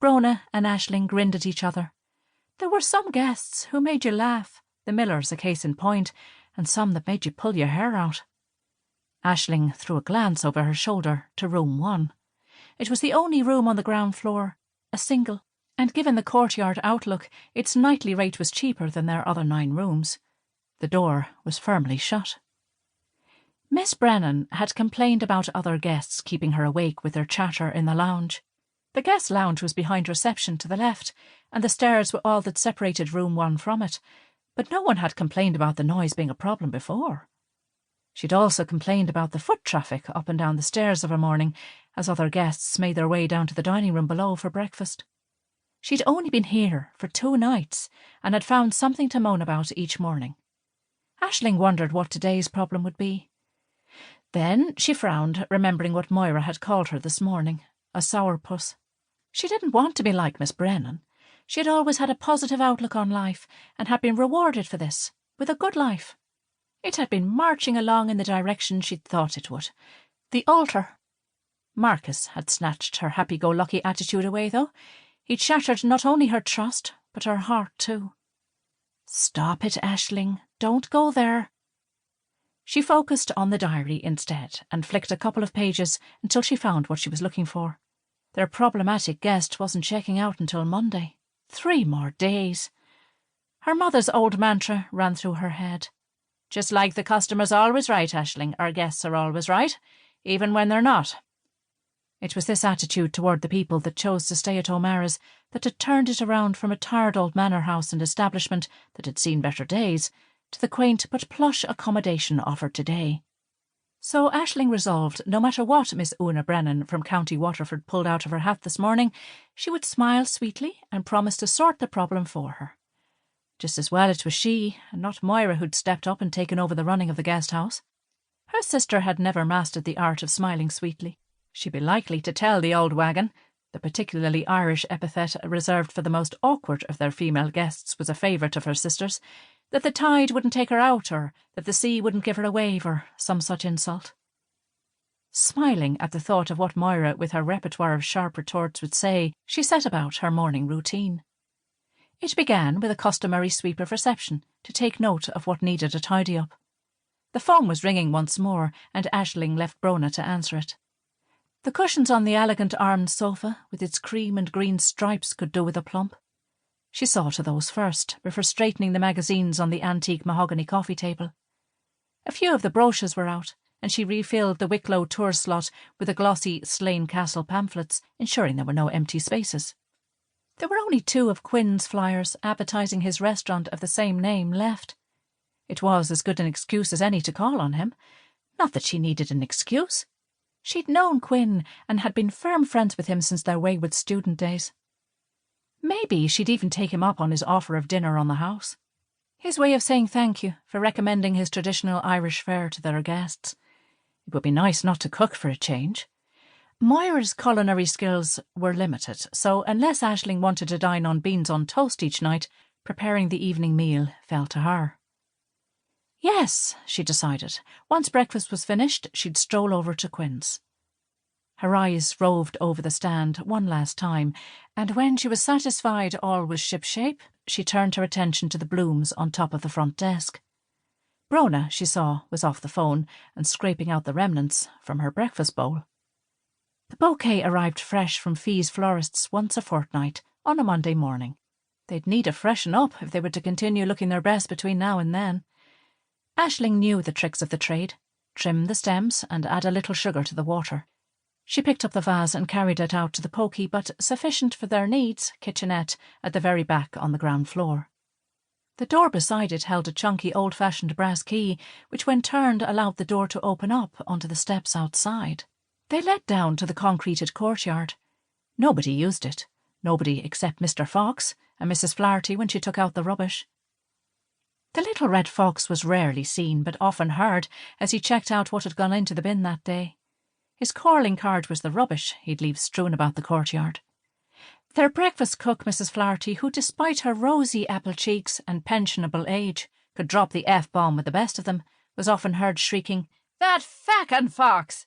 Brona and Aisling grinned at each other. There were some guests who made you laugh, the Millers a case in point, and some that made you pull your hair out. Aisling threw a glance over her shoulder to room 1. It was the only room on the ground floor, a single, and given the courtyard outlook, its nightly rate was cheaper than their other 9 rooms. The door was firmly shut. Miss Brennan had complained about other guests keeping her awake with their chatter in the lounge. The guest lounge was behind reception to the left, and the stairs were all that separated room 1 from it, but no one had complained about the noise being a problem before. She'd also complained about the foot traffic up and down the stairs of a morning as other guests made their way down to the dining room below for breakfast. She'd only been here for 2 nights and had found something to moan about each morning. Aisling wondered what today's problem would be. Then she frowned, remembering what Moira had called her this morning, a sourpuss. She didn't want to be like Miss Brennan. She had always had a positive outlook on life and had been rewarded for this, with a good life. It had been marching along in the direction she'd thought it would. The altar. Marcus had snatched her happy-go-lucky attitude away, though. He'd shattered not only her trust, but her heart too. Stop it, Aisling. Don't go there. She focused on the diary instead and flicked a couple of pages until she found what she was looking for. Their problematic guest wasn't checking out until Monday. 3 more days. Her mother's old mantra ran through her head. Just like the customer's always right, Aisling, our guests are always right, even when they're not. It was this attitude toward the people that chose to stay at OMaras that had turned it around from a tired old manor house and establishment that had seen better days to the quaint but plush accommodation offered today. So Aisling resolved, no matter what Miss Una Brennan from County Waterford pulled out of her hat this morning, she would smile sweetly and promise to sort the problem for her. Just as well it was she, and not Moira, who'd stepped up and taken over the running of the guest house. Her sister had never mastered the art of smiling sweetly. She'd be likely to tell the old wagon, the particularly Irish epithet reserved for the most awkward of their female guests was a favourite of her sister's, that the tide wouldn't take her out, or that the sea wouldn't give her a wave, or some such insult. Smiling at the thought of what Moira, with her repertoire of sharp retorts, would say, she set about her morning routine. It began with a customary sweep of reception to take note of what needed a tidy-up. The phone was ringing once more, and Aisling left Brona to answer it. The cushions on the elegant armed sofa, with its cream and green stripes, could do with a plump. She saw to those first, before straightening the magazines on the antique mahogany coffee table. A few of the brochures were out, and she refilled the Wicklow tour slot with the glossy Slane Castle pamphlets, ensuring there were no empty spaces. There were only 2 of Quinn's flyers advertising his restaurant of the same name left. It was as good an excuse as any to call on him. Not that she needed an excuse. She'd known Quinn and had been firm friends with him since their wayward student days. Maybe she'd even take him up on his offer of dinner on the house. His way of saying thank you for recommending his traditional Irish fare to their guests. It would be nice not to cook for a change. Moira's culinary skills were limited, so unless Aisling wanted to dine on beans on toast each night, preparing the evening meal fell to her. Yes, she decided. Once breakfast was finished, she'd stroll over to Quinn's. Her eyes roved over the stand one last time, and when she was satisfied all was shipshape, she turned her attention to the blooms on top of the front desk. Brona, she saw, was off the phone and scraping out the remnants from her breakfast bowl. The bouquet arrived fresh from Fee's florists once a fortnight on a Monday morning. They'd need a freshen up if they were to continue looking their best between now and then. Aisling knew the tricks of the trade. Trim the stems and add a little sugar to the water. She picked up the vase and carried it out to the pokey but sufficient for their needs kitchenette at the very back on the ground floor. The door beside it held a chunky old-fashioned brass key, which when turned allowed the door to open up onto the steps outside. They led down to the concreted courtyard. Nobody used it. Nobody except Mr. Fox and Mrs. Flaherty when she took out the rubbish. The little red fox was rarely seen but often heard as he checked out what had gone into the bin that day. His calling card was the rubbish he'd leave strewn about the courtyard. Their breakfast cook, Mrs. Flaherty, who despite her rosy apple cheeks and pensionable age could drop the F-bomb with the best of them, was often heard shrieking, "That fackin' fox!"